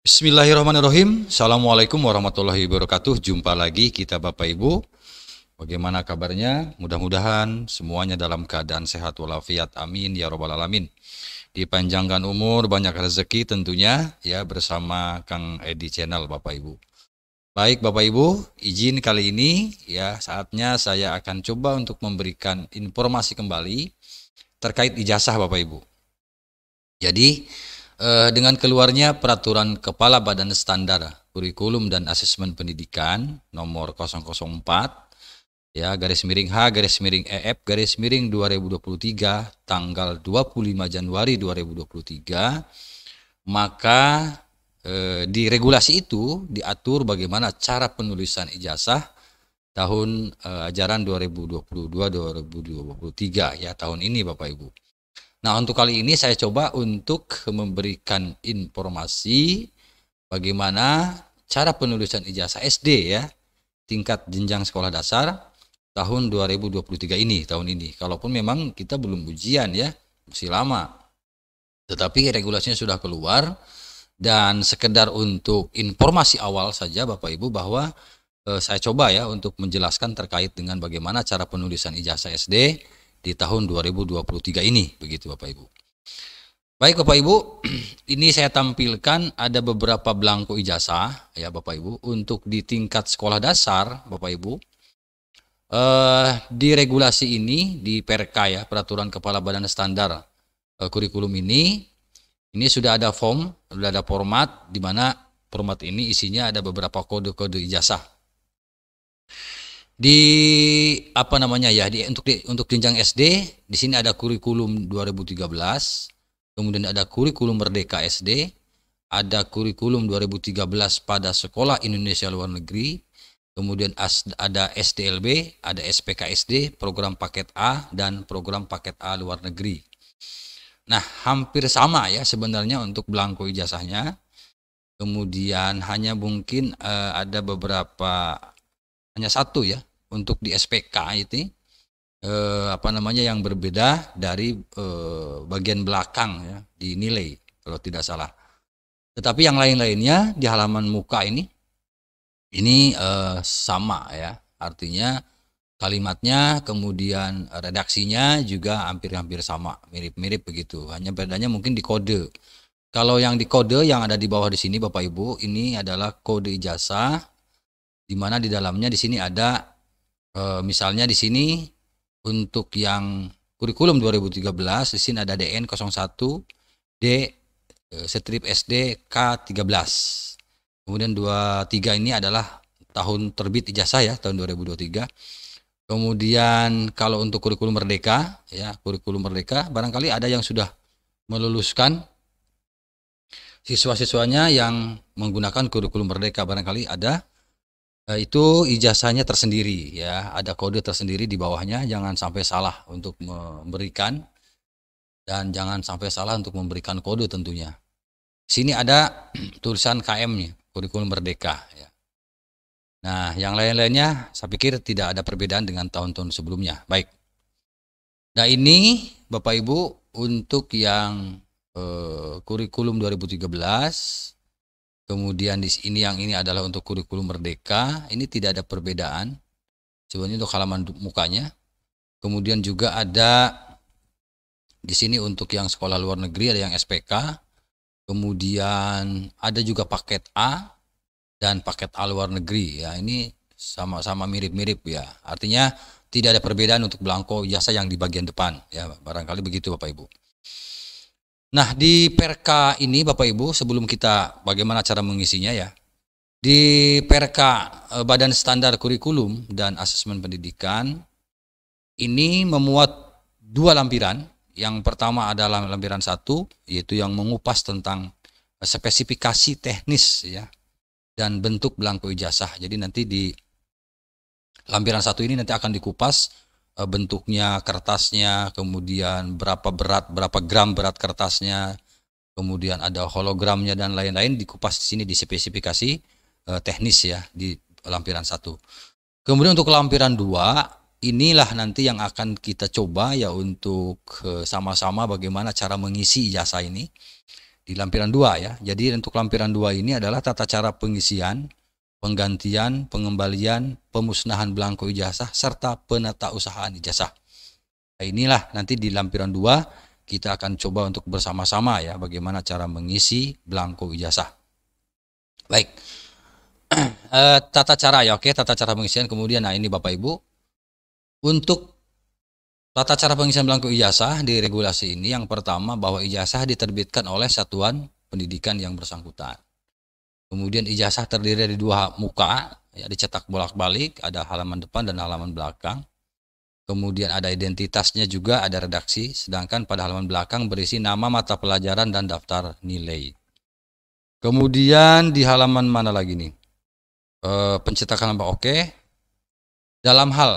Bismillahirrahmanirrahim. Assalamualaikum warahmatullahi wabarakatuh. Jumpa lagi kita Bapak Ibu. Bagaimana kabarnya? Mudah-mudahan semuanya dalam keadaan sehat walafiat. Amin ya robbal alamin. Dipanjangkan umur, banyak rezeki tentunya ya bersama Kang Edi Channel Bapak Ibu. Baik Bapak Ibu, izin kali ini ya saatnya saya akan coba untuk memberikan informasi kembali terkait ijazah Bapak Ibu. Jadi dengan keluarnya peraturan Kepala Badan Standar Kurikulum dan Asesmen Pendidikan nomor 004 ya /H/EF/2023 tanggal 25 Januari 2023, maka di regulasi itu diatur bagaimana cara penulisan ijazah tahun ajaran 2022-2023 ya tahun ini Bapak Ibu. Nah, untuk kali ini saya coba untuk memberikan informasi bagaimana cara penulisan ijazah SD ya, tingkat jenjang sekolah dasar tahun 2023 ini, tahun ini. Kalaupun memang kita belum ujian ya, masih lama. Tetapi regulasinya sudah keluar dan sekedar untuk informasi awal saja Bapak Ibu bahwa saya coba ya untuk menjelaskan terkait dengan bagaimana cara penulisan ijazah SD di tahun 2023 ini, begitu Bapak Ibu. Baik Bapak Ibu, ini saya tampilkan ada beberapa belangko ijazah ya Bapak Ibu untuk di tingkat sekolah dasar Bapak Ibu. Di regulasi ini di PRK ya, Peraturan Kepala Badan Standar Kurikulum ini sudah ada form, sudah ada format di mana format ini isinya ada beberapa kode-kode ijazah. Di apa namanya ya untuk jenjang SD di sini ada kurikulum 2013, kemudian ada kurikulum Merdeka SD, ada kurikulum 2013 pada sekolah Indonesia luar negeri, kemudian ada SDLB, ada SPK SD, program paket A dan program paket A luar negeri. Nah, hampir sama ya sebenarnya untuk belangko ijazahnya. Kemudian hanya mungkin ada beberapa, hanya satu ya untuk di SPK itu yang berbeda dari bagian belakang ya dinilai kalau tidak salah. Tetapi yang lain-lainnya di halaman muka ini sama ya, artinya kalimatnya kemudian redaksinya juga hampir-hampir sama, mirip-mirip begitu. Hanya bedanya mungkin di kode. Kalau yang di kode yang ada di bawah di sini Bapak Ibu, ini adalah kode ijazah di mana di dalamnya di sini ada misalnya di sini untuk yang kurikulum 2013 di sini ada DN 01 D strip SD K13. Kemudian 23 ini adalah tahun terbit ijazah ya, tahun 2023. Kemudian kalau untuk kurikulum Merdeka ya, kurikulum Merdeka barangkali ada yang sudah meluluskan siswa-siswanya yang menggunakan kurikulum Merdeka, barangkali ada itu ijazahnya tersendiri ya, ada kode tersendiri di bawahnya, jangan sampai salah untuk memberikan dan jangan sampai salah untuk memberikan kode tentunya. Sini ada tulisan KM-nya, kurikulum Merdeka ya. Nah, yang lain-lainnya saya pikir tidak ada perbedaan dengan tahun-tahun sebelumnya. Baik. Nah, ini Bapak Ibu untuk yang kurikulum 2013. Kemudian di sini yang ini adalah untuk kurikulum Merdeka, ini tidak ada perbedaan sebenarnya untuk halaman mukanya. Kemudian juga ada di sini untuk yang sekolah luar negeri ada yang SPK, kemudian ada juga paket A dan paket A luar negeri ya, ini sama-sama mirip-mirip ya. Artinya tidak ada perbedaan untuk belangko ijazah yang di bagian depan ya, barangkali begitu Bapak Ibu. Nah, di PRK ini Bapak Ibu, sebelum kita bagaimana cara mengisinya ya, di PRK Badan Standar Kurikulum dan Asesmen Pendidikan ini memuat dua lampiran. Yang pertama adalah lampiran 1, yaitu yang mengupas tentang spesifikasi teknis ya dan bentuk belangko ijazah. Jadi nanti di lampiran 1 ini nanti akan dikupas bentuknya, kertasnya, kemudian berapa gram berat kertasnya, kemudian ada hologramnya dan lain-lain, dikupas di sini di spesifikasi teknis ya di lampiran 1. Kemudian untuk lampiran 2 inilah nanti yang akan kita coba ya untuk sama-sama bagaimana cara mengisi ijazah ini di lampiran 2 ya. Jadi untuk lampiran 2 ini adalah tata cara pengisian, penggantian, pengembalian, pemusnahan belangko ijazah, serta penatausahaan ijazah. Nah, inilah nanti di lampiran 2 kita akan coba untuk bersama-sama ya bagaimana cara mengisi belangko ijazah. Baik, tata cara ya, oke, tata cara pengisian. Kemudian, nah ini Bapak Ibu, untuk tata cara pengisian belangko ijazah di regulasi ini, yang pertama bahwa ijazah diterbitkan oleh satuan pendidikan yang bersangkutan. Kemudian ijazah terdiri dari 2 muka, ya, dicetak bolak-balik, ada halaman depan dan halaman belakang. Kemudian ada identitasnya juga, ada redaksi, sedangkan pada halaman belakang berisi nama mata pelajaran dan daftar nilai. Kemudian di halaman mana lagi nih? Pencetakan lambang oke. Dalam hal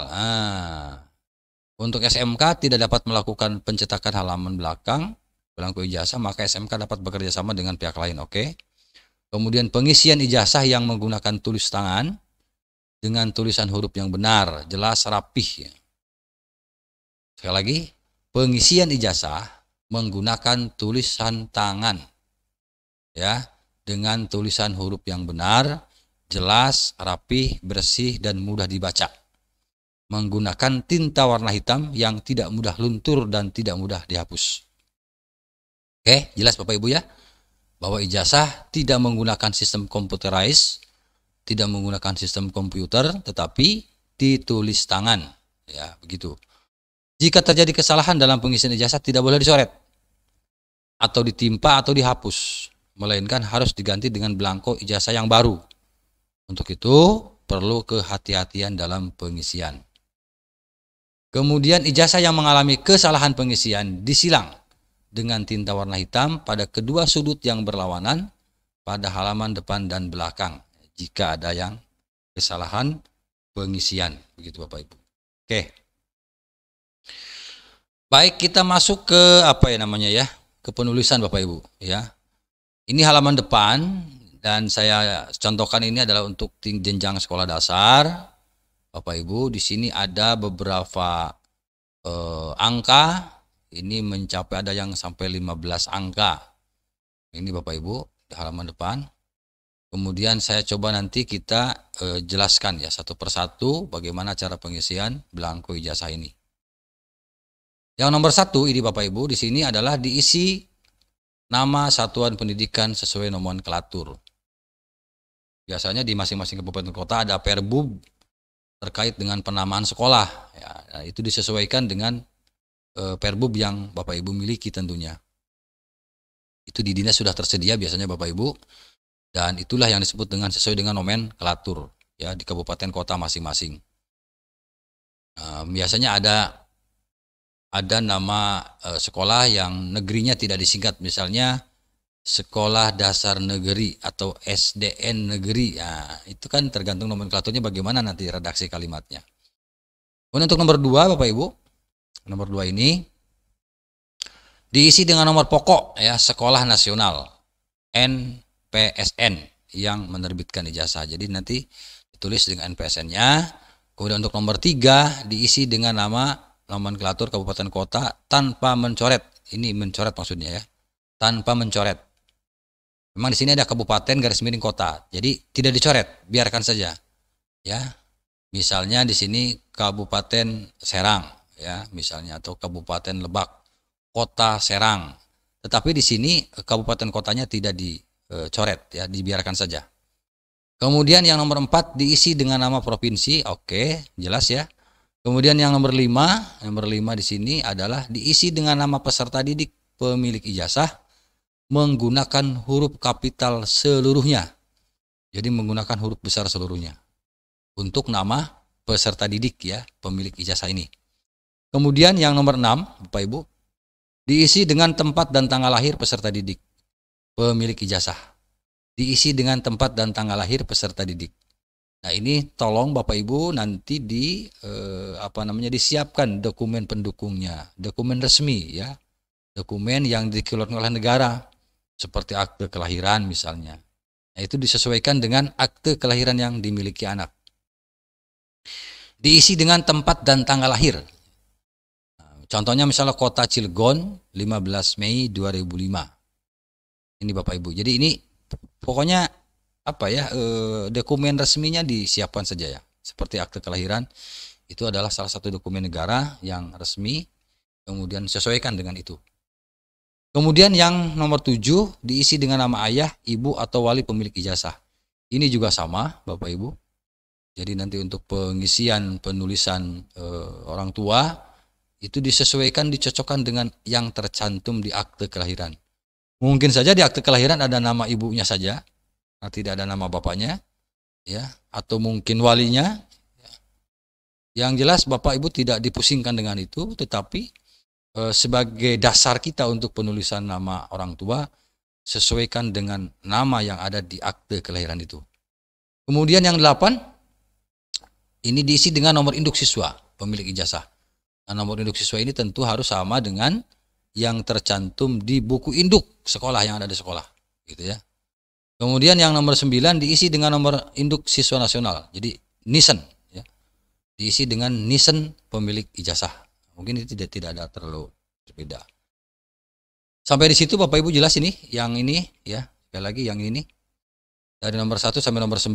untuk SMK tidak dapat melakukan pencetakan halaman belakang belangko ijazah, maka SMK dapat bekerja sama dengan pihak lain, oke. Kemudian pengisian ijazah yang menggunakan tulis tangan dengan tulisan huruf yang benar, jelas, rapih ya. Sekali lagi, pengisian ijazah menggunakan tulisan tangan ya, dengan tulisan huruf yang benar, jelas, rapih, bersih, dan mudah dibaca. Menggunakan tinta warna hitam yang tidak mudah luntur dan tidak mudah dihapus. Oke, jelas Bapak Ibu ya, bahwa ijazah tidak menggunakan sistem computerized, tidak menggunakan sistem komputer, tetapi ditulis tangan. Ya, begitu. Jika terjadi kesalahan dalam pengisian ijazah tidak boleh dicoret, atau ditimpa, atau dihapus, melainkan harus diganti dengan belangko ijazah yang baru. Untuk itu perlu kehati-hatian dalam pengisian. Kemudian ijazah yang mengalami kesalahan pengisian disilang dengan tinta warna hitam pada kedua sudut yang berlawanan pada halaman depan dan belakang jika ada yang kesalahan pengisian, begitu Bapak Ibu. Oke. Baik, kita masuk ke apa ya namanya ya, ke penulisan Bapak Ibu ya. Ini halaman depan dan saya contohkan ini adalah untuk jenjang sekolah dasar. Bapak Ibu, di sini ada beberapa angka, ini mencapai ada yang sampai 15 angka. Ini Bapak Ibu di halaman depan. Kemudian saya coba nanti kita jelaskan ya satu persatu bagaimana cara pengisian belangko ijazah ini. Yang nomor 1 ini Bapak Ibu, di sini adalah diisi nama satuan pendidikan sesuai nomenklatur. Biasanya di masing-masing kabupaten kota ada perbub terkait dengan penamaan sekolah. Ya, nah itu disesuaikan dengan perbub yang Bapak Ibu miliki tentunya. Itu di dinas sudah tersedia biasanya Bapak Ibu, dan itulah yang disebut dengan sesuai dengan nomenklatur ya di kabupaten kota masing-masing. Biasanya ada nama sekolah yang negerinya tidak disingkat, misalnya Sekolah Dasar Negeri atau SDN Negeri. Nah, itu kan tergantung nomenklaturnya bagaimana nanti redaksi kalimatnya. Kemudian untuk nomor 2 Bapak Ibu, nomor 2 ini diisi dengan nomor pokok ya, Sekolah Nasional NPSN yang menerbitkan ijazah. Jadi nanti ditulis dengan NPSN-nya. Kemudian untuk nomor 3 diisi dengan nama nomenklatur kabupaten kota tanpa mencoret. Ini mencoret maksudnya ya, tanpa mencoret. Memang di sini ada kabupaten garis miring kota, jadi tidak dicoret, biarkan saja. Ya, misalnya di sini Kabupaten Serang, ya, misalnya, atau Kabupaten Lebak, Kota Serang. Tetapi di sini kabupaten kotanya tidak dicoret, ya, dibiarkan saja. Kemudian yang nomor 4 diisi dengan nama provinsi, oke, jelas ya. Kemudian yang nomor 5 di sini adalah diisi dengan nama peserta didik pemilik ijazah menggunakan huruf kapital seluruhnya. Jadi menggunakan huruf besar seluruhnya untuk nama peserta didik ya, pemilik ijazah ini. Kemudian yang nomor 6 Bapak Ibu, diisi dengan tempat dan tanggal lahir peserta didik pemilik ijazah. Diisi dengan tempat dan tanggal lahir peserta didik. Nah, ini tolong Bapak Ibu nanti disiapkan dokumen pendukungnya, dokumen resmi ya. Dokumen yang dikeluarkan oleh negara seperti akte kelahiran misalnya. Nah, itu disesuaikan dengan akte kelahiran yang dimiliki anak. diisi dengan tempat dan tanggal lahir. Contohnya misalnya kota Cilegon 15 Mei 2005. Ini Bapak Ibu. Jadi ini pokoknya apa ya, dokumen resminya disiapkan saja ya. Seperti akte kelahiran itu adalah salah satu dokumen negara yang resmi, kemudian sesuaikan dengan itu. Kemudian yang nomor 7 diisi dengan nama ayah, ibu atau wali pemilik ijazah. Ini juga sama Bapak Ibu. Jadi nanti untuk pengisian penulisan orang tua itu disesuaikan, dicocokkan dengan yang tercantum di akte kelahiran. Mungkin saja di akte kelahiran ada nama ibunya saja, tidak ada nama bapaknya, ya, atau mungkin walinya. Yang jelas Bapak Ibu tidak dipusingkan dengan itu, tetapi sebagai dasar kita untuk penulisan nama orang tua, sesuaikan dengan nama yang ada di akte kelahiran itu. Kemudian yang 8, ini diisi dengan nomor induk siswa pemilik ijazah. Nah, nomor induk siswa ini tentu harus sama dengan yang tercantum di buku induk sekolah yang ada di sekolah, gitu ya. Kemudian yang nomor 9 diisi dengan nomor induk siswa nasional. Jadi NISN, ya. Diisi dengan NISN pemilik ijazah. Mungkin itu tidak ada terlalu berbeda. Sampai di situ Bapak Ibu jelas ini, yang ini ya, sekali lagi yang ini dari nomor 1 sampai nomor 9.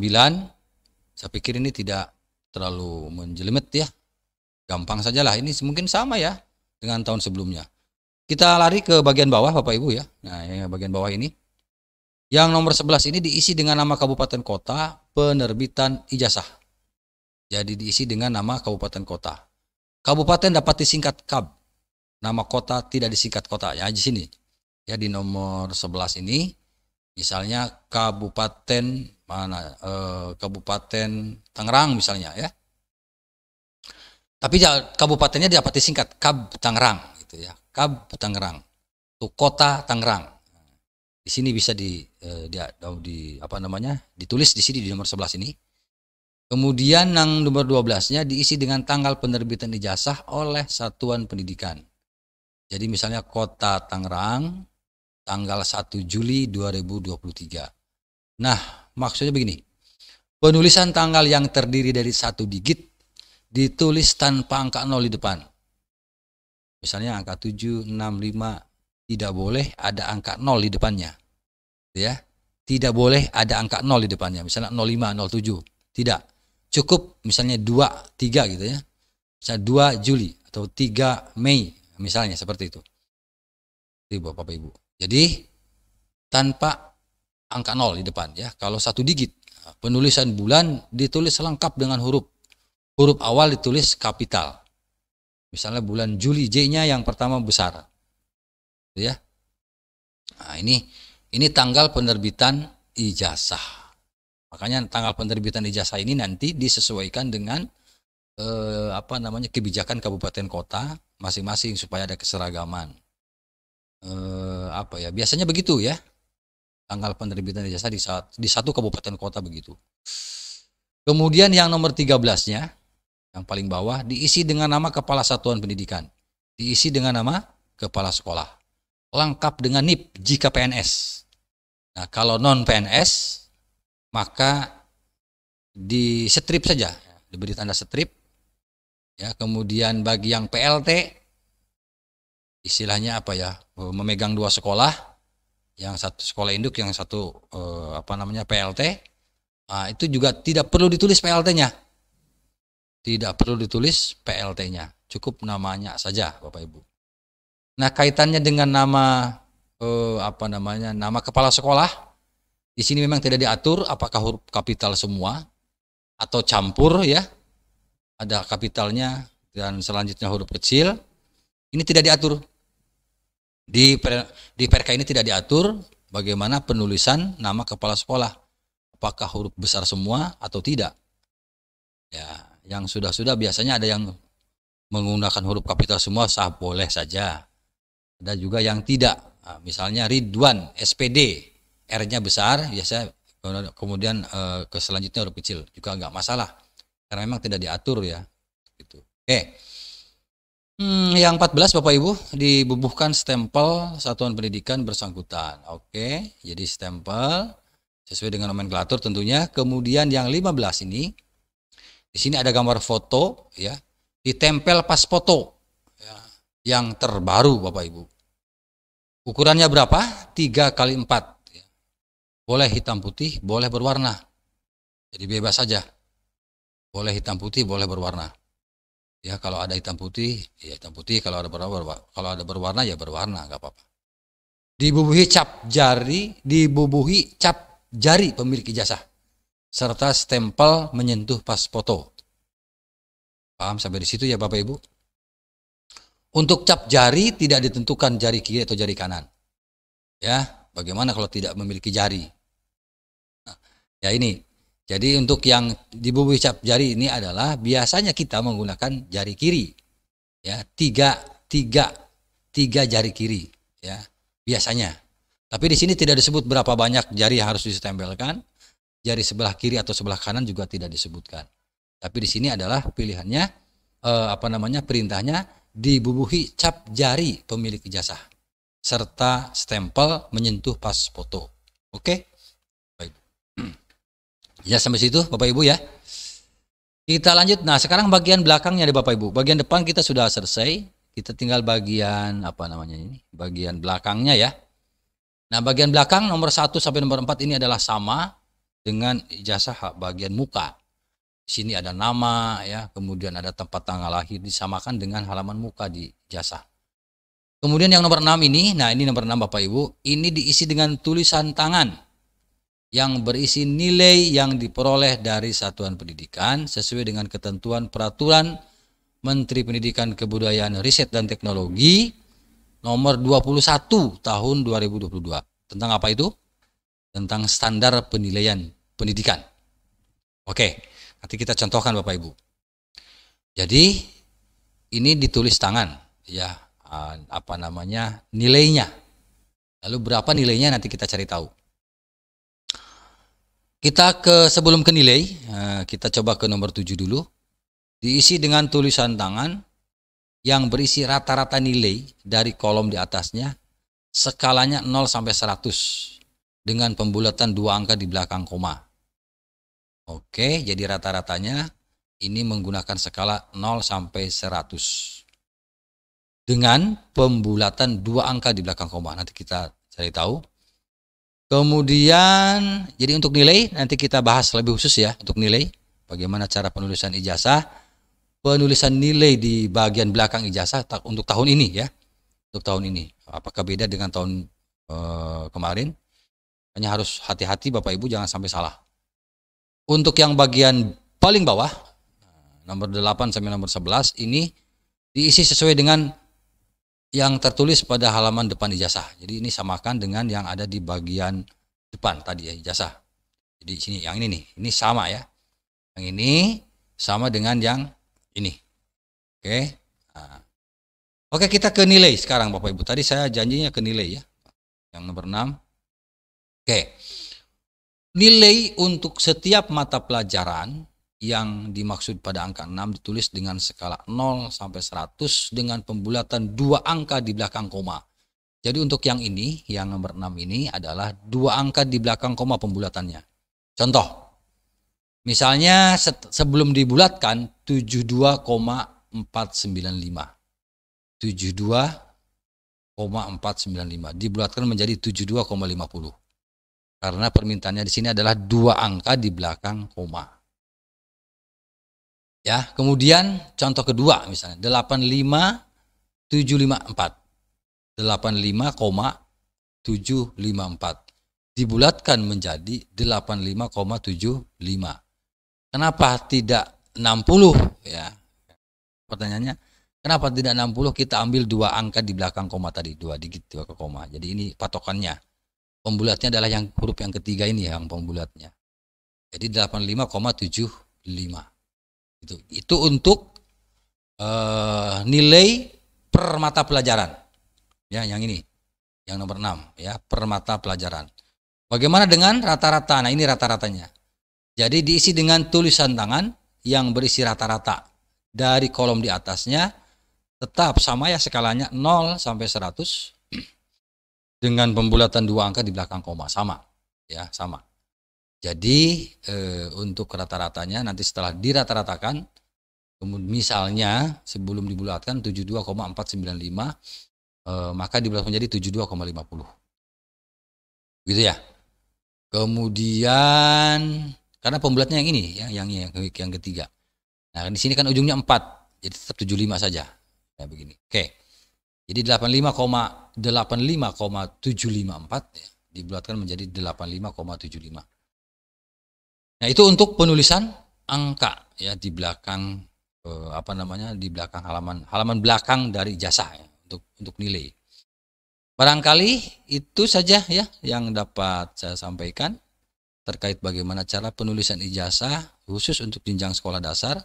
Saya pikir ini tidak terlalu menjelimet ya. Gampang sajalah, ini mungkin sama ya dengan tahun sebelumnya. Kita lari ke bagian bawah Bapak Ibu ya. Nah, yang bagian bawah ini. Yang nomor 11 ini diisi dengan nama kabupaten kota penerbitan ijazah. Jadi diisi dengan nama kabupaten kota. Kabupaten dapat disingkat KAB. Nama kota tidak disingkat kota. Ya di sini. Ya di nomor 11 ini misalnya kabupaten mana, Kabupaten Tangerang misalnya ya. Tapi kabupatennya dapat disingkat KAB Tangerang gitu ya. KAB Tangerang. Itu kota Tangerang. Di sini bisa ditulis di sini di nomor 11 ini. Kemudian yang nomor 12-nya diisi dengan tanggal penerbitan ijazah oleh satuan pendidikan. Jadi misalnya kota Tangerang tanggal 1 Juli 2023. Nah, maksudnya begini. Penulisan tanggal yang terdiri dari 1 digit ditulis tanpa angka 0 di depan. Misalnya angka 7, 6, 5, tidak boleh ada angka 0 di depannya. Ya. Tidak boleh ada angka 0 di depannya. Misalnya 05, 07. Tidak. Cukup misalnya 2, 3 gitu ya. Misalnya 2 Juli atau 3 Mei misalnya seperti itu. Jadi Bapak Ibu. Jadi tanpa angka 0 di depan ya. Kalau 1 digit, penulisan bulan ditulis lengkap dengan huruf awal ditulis kapital. Misalnya bulan Juli, J-nya yang pertama besar. Ya. Nah, ini tanggal penerbitan ijazah. Makanya tanggal penerbitan ijazah ini nanti disesuaikan dengan kebijakan kabupaten kota masing-masing supaya ada keseragaman. Biasanya begitu ya. Tanggal penerbitan ijazah di satu kabupaten kota begitu. Kemudian yang nomor 13-nya yang paling bawah diisi dengan nama kepala satuan pendidikan. Diisi dengan nama kepala sekolah. Lengkap dengan NIP jika PNS. Nah, kalau non PNS maka di strip saja, diberi tanda strip. Ya, kemudian bagi yang PLT istilahnya memegang 2 sekolah, yang satu sekolah induk, yang satu PLT. Nah, itu juga tidak perlu ditulis PLT-nya. Tidak perlu ditulis PLT-nya, cukup namanya saja Bapak Ibu. Nah, kaitannya dengan nama nama kepala sekolah, di sini memang tidak diatur apakah huruf kapital semua atau campur ya. Ada kapitalnya dan selanjutnya huruf kecil. Ini tidak diatur. Di PRK ini tidak diatur bagaimana penulisan nama kepala sekolah. Apakah huruf besar semua atau tidak. Ya, yang sudah biasanya ada yang menggunakan huruf kapital semua, boleh saja. Ada juga yang tidak. Nah, misalnya Ridwan, SPD, R-nya besar, biasa kemudian ke selanjutnya huruf kecil juga nggak masalah. Karena memang tidak diatur ya. Gitu. Oke. Yang 14 Bapak Ibu dibubuhkan stempel satuan pendidikan bersangkutan. Oke, jadi stempel sesuai dengan nomenklatur tentunya. Kemudian yang 15 ini Di sini ada gambar foto ya, ditempel pas foto ya, yang terbaru Bapak Ibu. Ukurannya berapa? 3 kali 4 ya. Boleh hitam putih, boleh berwarna. Jadi bebas saja. Boleh hitam putih, boleh berwarna. Ya, kalau ada hitam putih, ya hitam putih, kalau ada berwarna ya berwarna, nggak apa-apa. Dibubuhi cap jari pemilik ijazah serta stempel menyentuh pas foto. Paham sampai di situ ya Bapak Ibu? Untuk cap jari tidak ditentukan jari kiri atau jari kanan. Ya, bagaimana kalau tidak memiliki jari? Nah, ya ini. Jadi untuk yang dibubuhi cap jari ini adalah biasanya kita menggunakan jari kiri. Ya, tiga jari kiri. Ya, biasanya. Tapi di sini tidak disebut berapa banyak jari yang harus ditempelkan. Jari sebelah kiri atau sebelah kanan juga tidak disebutkan. Tapi di sini adalah pilihannya perintahnya dibubuhi cap jari pemilik ijazah serta stempel menyentuh pas foto. Oke? Baik. Ya sampai situ Bapak Ibu ya. Kita lanjut. Nah, sekarang bagian belakangnya deh Bapak Ibu. Bagian depan kita sudah selesai. Kita tinggal bagian bagian belakangnya ya. Nah, bagian belakang nomor 1 sampai nomor 4 ini adalah sama dengan ijazah bagian muka. Di sini ada nama ya, kemudian ada tempat tanggal lahir, disamakan dengan halaman muka di ijazah. Kemudian yang nomor 6 ini, nah ini nomor 6 Bapak Ibu, ini diisi dengan tulisan tangan yang berisi nilai yang diperoleh dari satuan pendidikan sesuai dengan ketentuan peraturan Menteri Pendidikan Kebudayaan Riset dan Teknologi nomor 21 tahun 2022. Tentang apa itu? Tentang standar penilaian pendidikan. Oke, nanti kita contohkan Bapak Ibu. Jadi ini ditulis tangan ya, nilainya. Lalu berapa nilainya nanti kita cari tahu. Kita sebelum ke nilai, kita coba ke nomor 7 dulu. Diisi dengan tulisan tangan yang berisi rata-rata nilai dari kolom di atasnya, skalanya 0 sampai 100 dengan pembulatan 2 angka di belakang koma. Oke, jadi rata-ratanya ini menggunakan skala 0 sampai 100 dengan pembulatan 2 angka di belakang koma. Nanti kita cari tahu. Kemudian, jadi untuk nilai nanti kita bahas lebih khusus ya untuk nilai. Bagaimana cara penulisan ijazah, penulisan nilai di bagian belakang ijazah untuk tahun ini ya. Untuk tahun ini, apakah beda dengan tahun kemarin? Hanya harus hati-hati Bapak Ibu jangan sampai salah. Untuk yang bagian paling bawah, nomor 8 sampai nomor 11 ini diisi sesuai dengan yang tertulis pada halaman depan ijazah. Jadi ini samakan dengan yang ada di bagian depan tadi ya ijazah. Jadi sini yang ini nih, ini sama ya. Yang ini sama dengan yang ini. Oke. Nah. Oke, kita ke nilai sekarang Bapak Ibu. Tadi saya janjinya ke nilai ya. Yang nomor 6. Oke. Nilai untuk setiap mata pelajaran yang dimaksud pada angka 6 ditulis dengan skala 0 sampai 100 dengan pembulatan 2 angka di belakang koma. Jadi untuk yang ini, yang nomor 6 ini adalah 2 angka di belakang koma pembulatannya. Contoh, misalnya sebelum dibulatkan 72,495. 72,495 dibulatkan menjadi 72,50. Karena permintaannya di sini adalah 2 angka di belakang koma. Ya, kemudian contoh kedua misalnya 85,754. 85,754 dibulatkan menjadi 85,75. Kenapa tidak 60 ya? Pertanyaannya, kenapa tidak 60? Kita ambil 2 angka di belakang koma tadi, 2 digit 2 ke koma. Jadi ini patokannya. Pembulatnya adalah yang huruf yang ketiga ini yang pembulatnya. Jadi 85,75. Itu untuk nilai per mata pelajaran. Ya, yang ini. Yang nomor 6 ya, per mata pelajaran. Bagaimana dengan rata-rata? Nah, ini rata-ratanya. Jadi diisi dengan tulisan tangan yang berisi rata-rata. Dari kolom di atasnya tetap sama ya skalanya 0 sampai 100 dengan pembulatan 2 angka di belakang koma, sama. Ya, sama. Jadi untuk rata-ratanya nanti setelah dirata-ratakan, kemudian misalnya sebelum dibulatkan 72,495, maka dibulat menjadi 72,50. Gitu ya. Kemudian karena pembulatnya yang ini ya, yang ketiga. Nah, di sini kan ujungnya 4, jadi tetap 75 saja. Ya begini. Oke. Jadi 85,754 ya, dibulatkan menjadi 85,75. Nah, itu untuk penulisan angka ya di belakang di belakang halaman belakang dari ijazah ya, untuk nilai. Barangkali itu saja ya yang dapat saya sampaikan terkait bagaimana cara penulisan ijazah khusus untuk jenjang sekolah dasar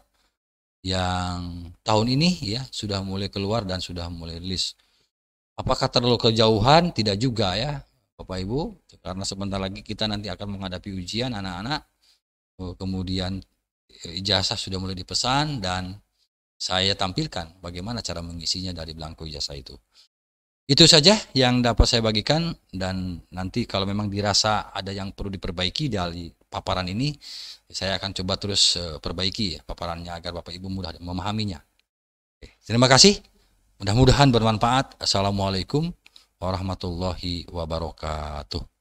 yang tahun ini ya sudah mulai keluar dan sudah mulai rilis. Apakah terlalu kejauhan? Tidak juga ya, Bapak Ibu, karena sebentar lagi kita nanti akan menghadapi ujian anak-anak. Kemudian ijazah sudah mulai dipesan dan saya tampilkan bagaimana cara mengisinya dari belangko ijazah itu. Itu saja yang dapat saya bagikan, dan nanti kalau memang dirasa ada yang perlu diperbaiki dari paparan ini, saya akan coba terus perbaiki paparannya agar Bapak Ibu mudah memahaminya. Oke, terima kasih. Mudah-mudahan bermanfaat. Assalamualaikum warahmatullahi wabarakatuh.